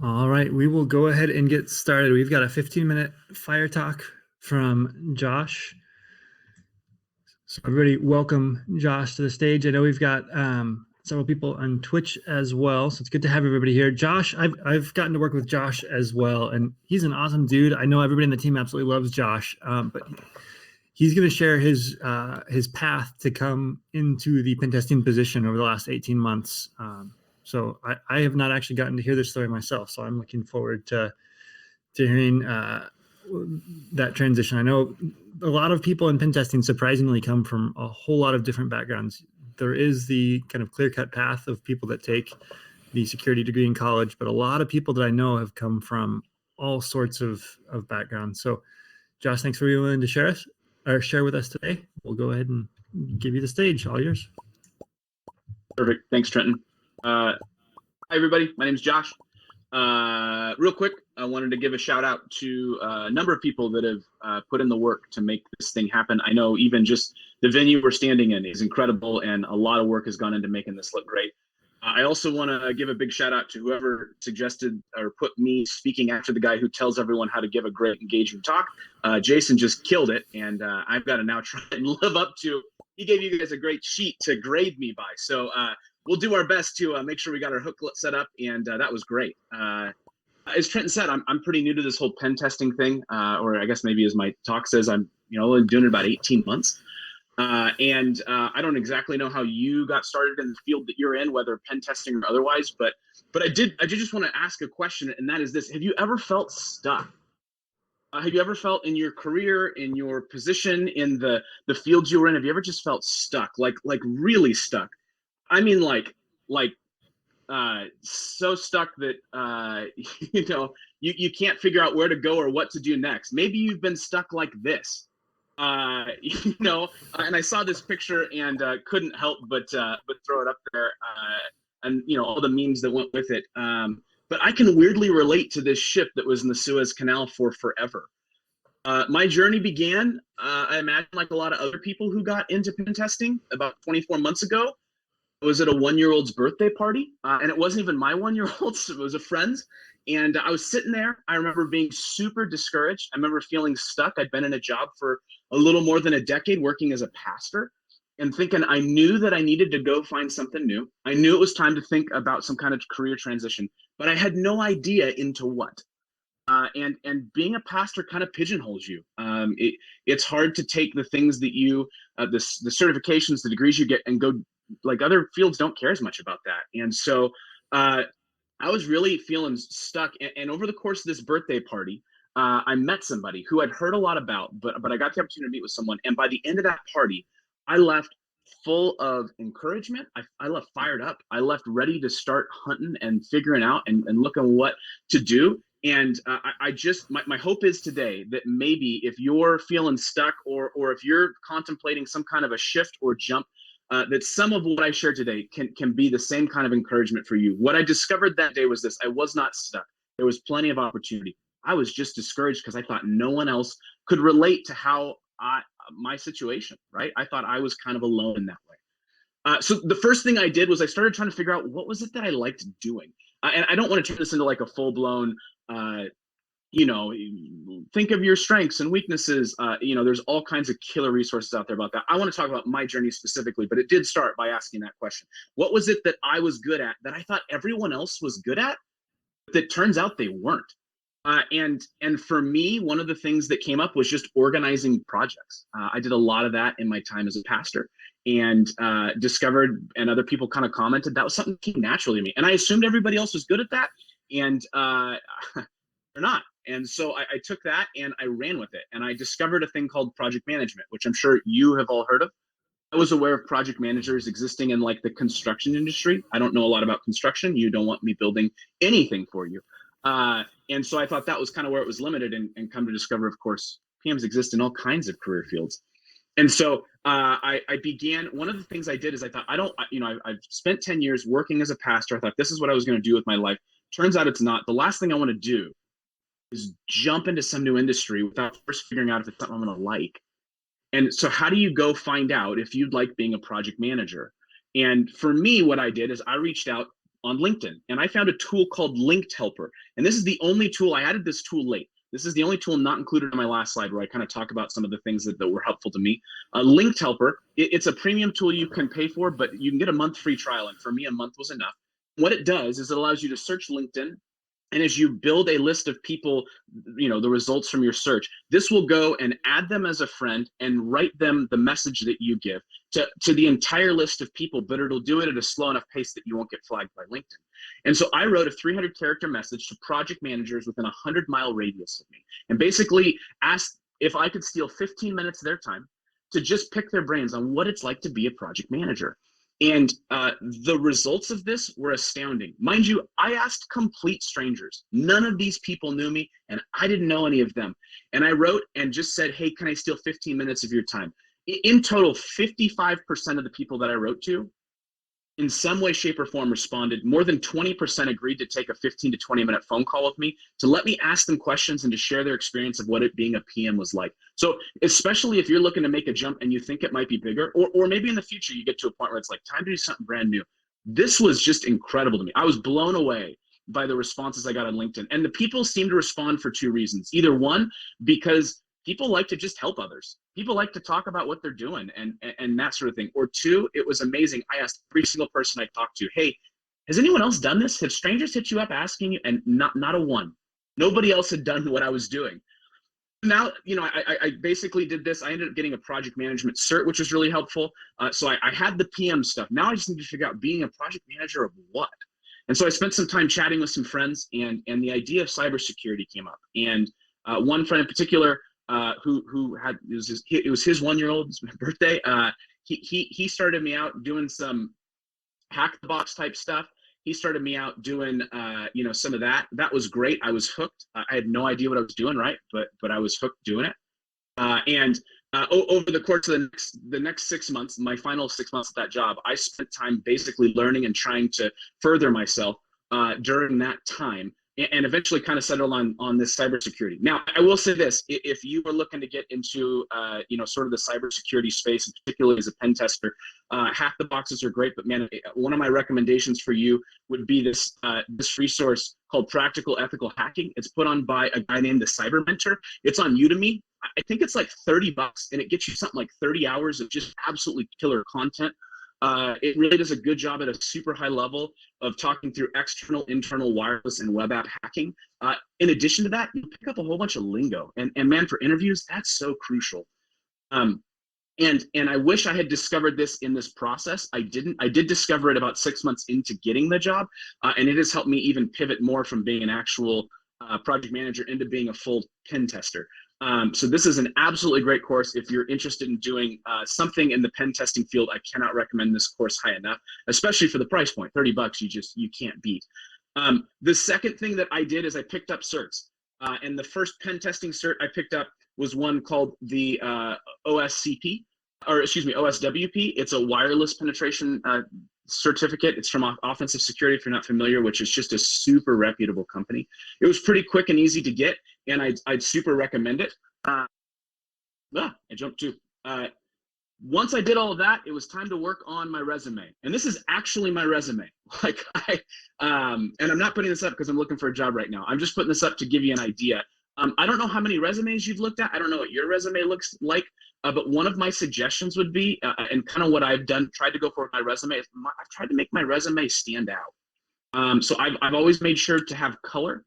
All right, we will go ahead and get started. We've got a 15-minute fire talk from Josh. So everybody, welcome Josh to the stage. I know we've got several people on Twitch as well, so it's good to have everybody here. Josh, I've gotten to work with Josh as well, and he's an awesome dude. I know everybody in the team absolutely loves Josh, but he's going to share his path to come into the pen testing position over the last 18 months. So I have not actually gotten to hear this story myself, so I'm looking forward to hearing that transition. I know a lot of people in pen testing surprisingly come from a whole lot of different backgrounds. There is the kind of clear-cut path of people that take the security degree in college, but a lot of people that I know have come from all sorts of backgrounds. So Josh, thanks for being willing to share with us today. We'll go ahead and give you the stage. All yours. Perfect. Thanks, Trenton. Hi, everybody. My name is Josh. Real quick, I wanted to give a shout out to a number of people that have put in the work to make this thing happen. I know even just the venue we're standing in is incredible, and a lot of work has gone into making this look great. I also want to give a big shout out to whoever suggested or put me speaking after the guy who tells everyone how to give a great engaging talk. Jason just killed it, and I've got to now try and live up to. He gave you guys a great sheet to grade me by. So we'll do our best to make sure we got our hook set up, and that was great. As Trenton said, I'm pretty new to this whole pen testing thing, or I guess maybe as my talk says, I'm only doing it about 18 months. And I don't exactly know how you got started in the field that you're in, whether pen testing or otherwise, but I did just want to ask a question, and that is this: have you ever felt stuck? Have you ever felt in your career, in your position, in the fields you were in, have you ever just felt stuck, like really stuck? I mean, like so stuck that you can't figure out where to go or what to do next. Maybe you've been stuck like this. And I saw this picture and couldn't help but throw it up there, and all the memes that went with it. But I can weirdly relate to this ship that was in the Suez Canal for forever. My journey began, I imagine, like a lot of other people who got into pen testing about 24 months ago. I was at a 1-year-old's birthday party, and it wasn't even my 1-year-old's, it was a friend's. And I was sitting there. I remember being super discouraged. I remember feeling stuck. I'd been in a job for a little more than a decade working as a pastor, and thinking I knew that I needed to go find something new. I knew it was time to think about some kind of career transition, but I had no idea into what. And being a pastor kind of pigeonholes you. It's hard to take the things that you, the certifications, the degrees you get, and go, like, other fields don't care as much about that. And so I was really feeling stuck. And over the course of this birthday party, I met somebody who I'd heard a lot about, but I got the opportunity to meet with someone. And by the end of that party, I left full of encouragement. I left fired up. I left ready to start hunting and figuring out and looking what to do. And my hope is today that maybe if you're feeling stuck, or if you're contemplating some kind of a shift or jump, that some of what I shared today can be the same kind of encouragement for you. What I discovered that day was this: I was not stuck. There was plenty of opportunity. I was just discouraged because I thought no one else could relate to my situation, right? I thought I was kind of alone in that way. So the first thing I did was I started trying to figure out what was it that I liked doing. And I don't want to turn this into like a full-blown, think of your strengths and weaknesses. There's all kinds of killer resources out there about that. I want to talk about my journey specifically, but it did start by asking that question. What was it that I was good at that I thought everyone else was good at, that turns out they weren't? And for me, one of the things that came up was just organizing projects. I did a lot of that in my time as a pastor, and discovered, and other people kind of commented, that was something that came naturally to me. And I assumed everybody else was good at that, and they're not. And so I took that and I ran with it. And I discovered a thing called project management, which I'm sure you have all heard of. I was aware of project managers existing in like the construction industry. I don't know a lot about construction. You don't want me building anything for you. And so I thought that was kind of where it was limited, and come to discover, of course, PMs exist in all kinds of career fields. And so I began, one of the things I did is I thought, I've spent 10 years working as a pastor. I thought this is what I was going to do with my life. Turns out it's not. The last thing I want to do is jump into some new industry without first figuring out if it's something I'm going to like. And so how do you go find out if you'd like being a project manager? And for me, what I did is I reached out on LinkedIn. And I found a tool called Linked Helper. And this is the only tool, I added this tool late. This is the only tool not included in my last slide where I kind of talk about some of the things that were helpful to me. Linked Helper, it's a premium tool you can pay for, but you can get a month free trial. And for me, a month was enough. What it does is it allows you to search LinkedIn. And as you build a list of people, the results from your search, this will go and add them as a friend and write them the message that you give to the entire list of people, but it'll do it at a slow enough pace that you won't get flagged by LinkedIn. And so I wrote a 300-character message to project managers within a 100-mile radius of me, and basically asked if I could steal 15 minutes of their time to just pick their brains on what it's like to be a project manager. And the results of this were astounding. Mind you, I asked complete strangers. None of these people knew me, and I didn't know any of them. And I wrote and just said, hey, can I steal 15 minutes of your time? In total, 55% of the people that I wrote to, in some way, shape, or form responded. More than 20% agreed to take a 15 to 20-minute phone call with me to let me ask them questions and to share their experience of what it being a PM was like. So especially if you're looking to make a jump and you think it might be bigger, or maybe in the future you get to a point where it's like time to do something brand new. This was just incredible to me. I was blown away by the responses I got on LinkedIn. And the people seemed to respond for two reasons. Either one, because people like to just help others. People like to talk about what they're doing and that sort of thing. Or two, it was amazing. I asked every single person I talked to, hey, has anyone else done this? Have strangers hit you up asking you? And not a one. Nobody else had done what I was doing. Now, I basically did this. I ended up getting a project management cert, which was really helpful. So I had the PM stuff. Now I just need to figure out being a project manager of what. And so I spent some time chatting with some friends, and the idea of cybersecurity came up. And one friend in particular, who had it was his 1-year-old's birthday. He started me out doing some hack the box type stuff. He started me out doing some of that. That was great. I was hooked. I had no idea what I was doing, right? But I was hooked doing it. And over the course of the next 6 months, my final 6 months at that job, I spent time basically learning and trying to further myself during that time, and eventually kind of settled on this cybersecurity. Now, I will say this: if you are looking to get into sort of the cybersecurity space, and particularly as a pen tester, hack the boxes are great. But man, one of my recommendations for you would be this resource called Practical Ethical Hacking. It's put on by a guy named the Cyber Mentor. It's on Udemy. I think it's like $30, and it gets you something like 30 hours of just absolutely killer content. It really does a good job at a super high level of talking through external, internal, wireless, and web app hacking. In addition to that, you pick up a whole bunch of lingo. And man, for interviews, that's so crucial. And I wish I had discovered this in this process. I didn't. I did discover it about 6 months into getting the job, and it has helped me even pivot more from being an actual project manager into being a full pen tester. So this is an absolutely great course. If you're interested in doing something in the pen testing field, I cannot recommend this course high enough, especially for the price point. $30 you can't beat. The second thing that I did is I picked up certs. And the first pen testing cert I picked up was one called the OSWP. It's a wireless penetration certificate. It's from Offensive Security, if you're not familiar, which is just a super reputable company. It was pretty quick and easy to get, and I'd super recommend it. I jumped too. Once I did all of that, it was time to work on my resume. And this is actually my resume. And I'm not putting this up because I'm looking for a job right now. I'm just putting this up to give you an idea. I don't know how many resumes you've looked at. I don't know what your resume looks like. But one of my suggestions would be, and kind of what I've tried to go for with my resume, is I've tried to make my resume stand out. So I've always made sure to have color.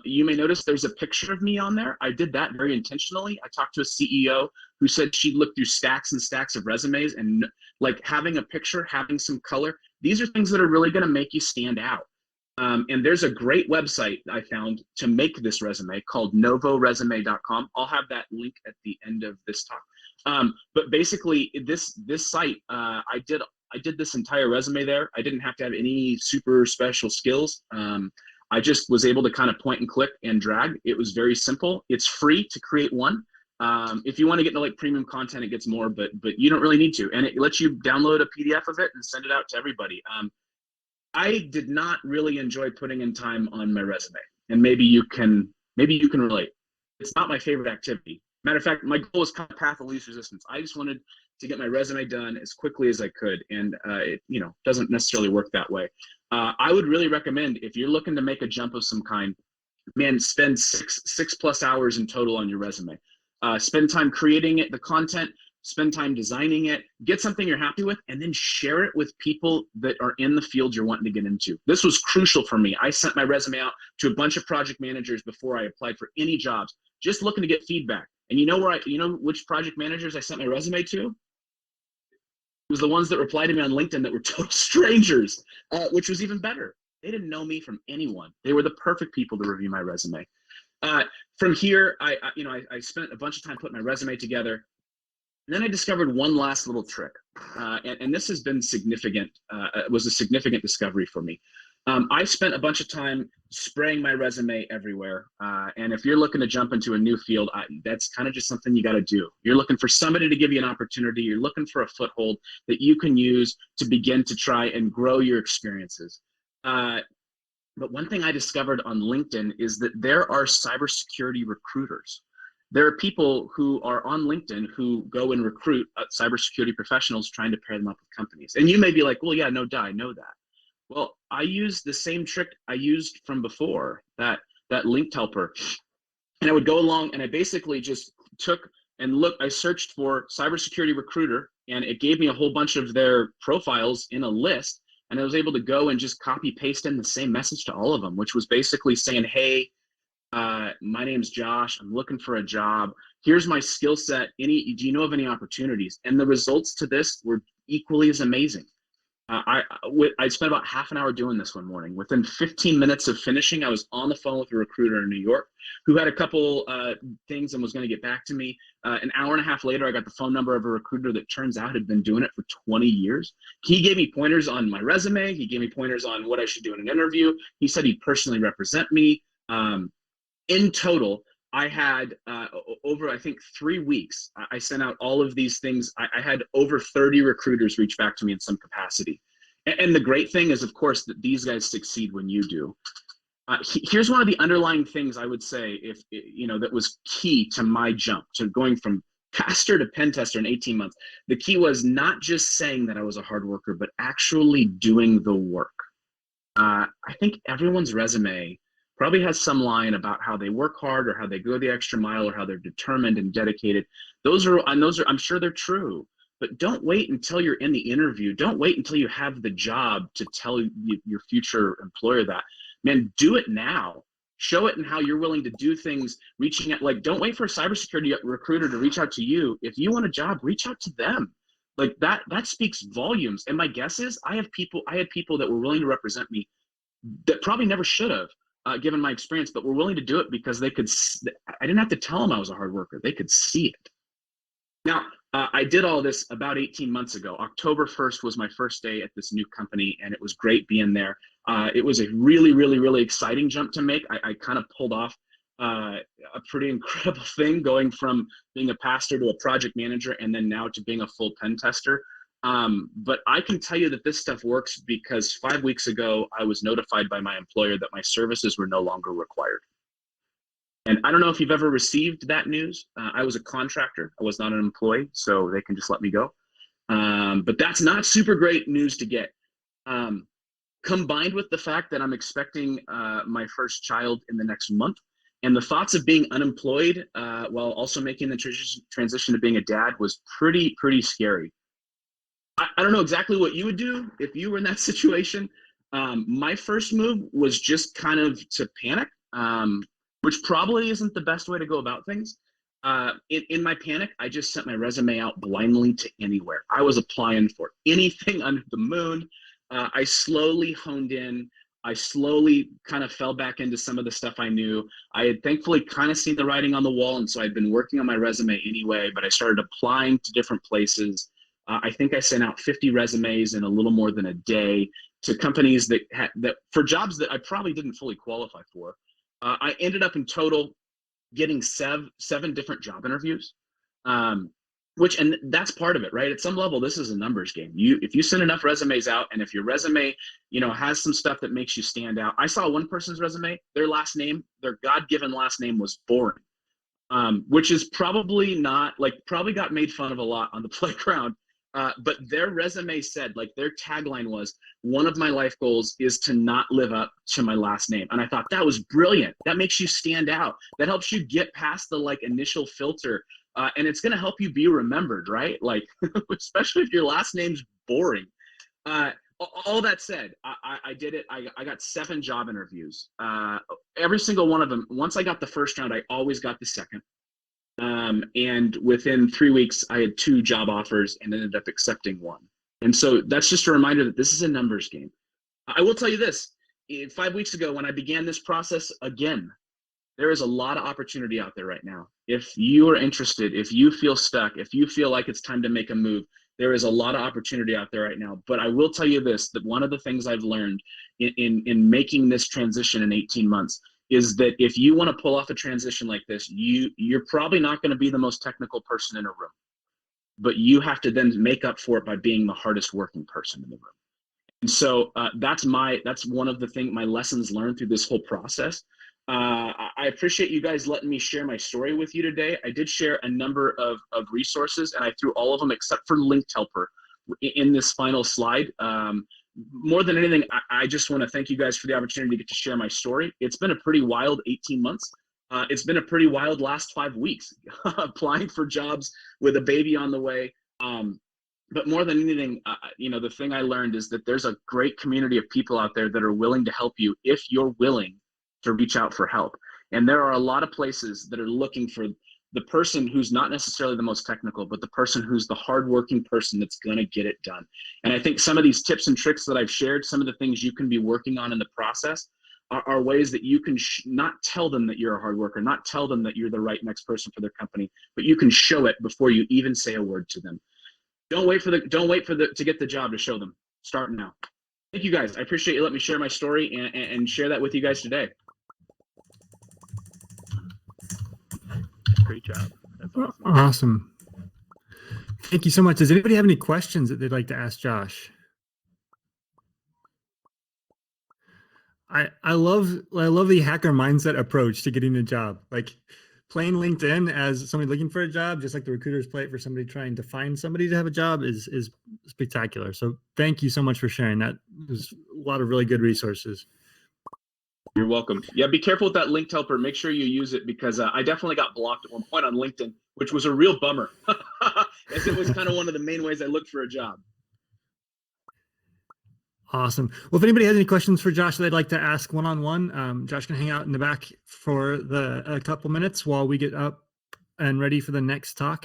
You may notice there's a picture of me on there. I did that very intentionally. I talked to a CEO who said she'd looked through stacks and stacks of resumes, and like having a picture, having some color, these are things that are really going to make you stand out. And there's a great website I found to make this resume called novoresume.com. I'll have that link at the end of this talk. But basically, this site, I did this entire resume there. I didn't have to have any super special skills. I just was able to kind of point and click and drag. It was very simple. It's free to create one. If you want to get into like premium content, it gets more, but you don't really need to. And it lets you download a PDF of it and send it out to everybody. I did not really enjoy putting in time on my resume, and maybe you can relate. It's not my favorite activity. Matter of fact, my goal was kind of path of least resistance. I just wanted to get my resume done as quickly as I could, and it doesn't necessarily work that way. I would really recommend, if you're looking to make a jump of some kind, man, spend six plus hours in total on your resume. Spend time creating it, the content, spend time designing it, get something you're happy with, and then share it with people that are in the field you're wanting to get into. This was crucial for me. I sent my resume out to a bunch of project managers before I applied for any jobs, just looking to get feedback. And you know which project managers I sent my resume to? It was the ones that replied to me on LinkedIn that were total strangers, which was even better. They didn't know me from anyone. They were the perfect people to review my resume. Uh, from here, I spent a bunch of time putting my resume together. And then I discovered one last little trick, and this has been significant. It was a significant discovery for me. I spent a bunch of time spraying my resume everywhere. And if you're looking to jump into a new field, that's kind of just something you got to do. You're looking for somebody to give you an opportunity. You're looking for a foothold that you can use to begin to try and grow your experiences. But one thing I discovered on LinkedIn is that there are cybersecurity recruiters. There are people who are on LinkedIn who go and recruit cybersecurity professionals trying to pair them up with companies. And you may be like, well, yeah, no duh, I know that. Well, I used the same trick I used from before, that linked helper. And I would go along and I basically just took and I searched for cybersecurity recruiter, and it gave me a whole bunch of their profiles in a list. And I was able to go and just copy paste in the same message to all of them, which was basically saying, hey, my name's Josh. I'm looking for a job. Here's my skill set. Do you know of any opportunities? And the results to this were equally as amazing. I spent about half an hour doing this one morning. Within 15 minutes of finishing, I was on the phone with a recruiter in New York who had a couple things and was going to get back to me. An hour and a half later, I got the phone number of a recruiter that turns out had been doing it for 20 years. He gave me pointers on my resume. He gave me pointers on what I should do in an interview. He said he'd personally represent me. In total, I had over, I think, 3 weeks, I sent out all of these things. I had over 30 recruiters reach back to me in some capacity. And the great thing is, of course, that these guys succeed when you do. Here's one of the underlying things I would say, that was key to my jump, to going from pastor to pen tester in 18 months. The key was not just saying that I was a hard worker, but actually doing the work. I think everyone's resume probably has some line about how they work hard or how they go the extra mile or how they're determined and dedicated. Those are, I'm sure they're true, but don't wait until you're in the interview. Don't wait until you have the job to tell your future employer that. Man, do it now. Show it in how you're willing to do things, reaching out. Like, don't wait for a cybersecurity recruiter to reach out to you. If you want a job, reach out to them. Like that speaks volumes. And my guess is I had people that were willing to represent me that probably never should have, given my experience, but were willing to do it because I didn't have to tell them I was a hard worker. They could see it. Now, I did all this about 18 months ago. October 1st was my first day at this new company, and it was great being there. It was a really, really, really exciting jump to make. I kind of pulled off a pretty incredible thing, going from being a pastor to a project manager and then now to being a full pen tester. But I can tell you that this stuff works because 5 weeks ago, I was notified by my employer that my services were no longer required. And I don't know if you've ever received that news. I was a contractor. I was not an employee, so they can just let me go. But that's not super great news to get. Combined with the fact that I'm expecting my first child in the next month, and the thoughts of being unemployed while also making the transition to being a dad was pretty scary. I don't know exactly what you would do if you were in that situation. My first move was just kind of to panic, which probably isn't the best way to go about things. In my panic, I just sent my resume out blindly to anywhere. I was applying for anything under the moon. I slowly honed in. I slowly kind of fell back into some of the stuff I knew. I had thankfully kind of seen the writing on the wall, and so I'd been working on my resume anyway, but I started applying to different places. I think I sent out 50 resumes in a little more than a day to companies that for jobs that I probably didn't fully qualify for. I ended up in total getting seven different job interviews, and that's part of it, right? At some level, this is a numbers game. If you send enough resumes out, and if your resume, has some stuff that makes you stand out. I saw one person's resume, their God-given last name was boring, which is probably not, probably got made fun of a lot on the playground. But their resume said, like their tagline was, one of my life goals is to not live up to my last name. And I thought that was brilliant. That makes you stand out. That helps you get past the like initial filter. And it's going to help you be remembered, right? Like, especially if your last name's boring. All that said, I did it. I got 7 job interviews. Every single one of them, once I got the first round, I always got the second. And within 3 weeks, I had 2 job offers and ended up accepting 1. And so that's just a reminder that this is a numbers game. I will tell you this, 5 weeks ago, when I began this process again, there is a lot of opportunity out there right now. If you are interested, if you feel stuck, if you feel like it's time to make a move, there is a lot of opportunity out there right now. But I will tell you this, that one of the things I've learned in making this transition in 18 months is that if you want to pull off a transition like this, you're probably not going to be the most technical person in a room, but you have to then make up for it by being the hardest working person in the room. And so that's one of the my lessons learned through this whole process. I appreciate you guys letting me share my story with you today. I did share a number of resources, and I threw all of them except for Linked Helper in this final slide. More than anything, I just want to thank you guys for the opportunity to get to share my story. It's been a pretty wild 18 months. It's been a pretty wild last 5 weeks, applying for jobs with a baby on the way. But more than anything, the thing I learned is that there's a great community of people out there that are willing to help you if you're willing to reach out for help. And there are a lot of places that are looking for the person who's not necessarily the most technical, but the person who's the hardworking person that's going to get it done. And I think some of these tips and tricks that I've shared, some of the things you can be working on in the process are ways that you can not tell them that you're a hard worker, not tell them that you're the right next person for their company, but you can show it before you even say a word to them. Don't wait to get the job to show them. Start now. Thank you guys. I appreciate you letting me share my story and share that with you guys today. Great job. That's awesome. Awesome. Thank you so much. Does anybody have any questions that they'd like to ask Josh? I love the hacker mindset approach to getting a job. Like playing LinkedIn as somebody looking for a job, just like the recruiters play it for somebody trying to find somebody to have a job, is spectacular. So thank you so much for sharing that. There's a lot of really good resources. You're welcome. Yeah, be careful with that Linked Helper. Make sure you use it, because I definitely got blocked at one point on LinkedIn, which was a real bummer, as it was kind of one of the main ways I looked for a job. Awesome. Well, if anybody has any questions for Josh that they'd like to ask one-on-one, Josh can hang out in the back for a couple minutes while we get up and ready for the next talk.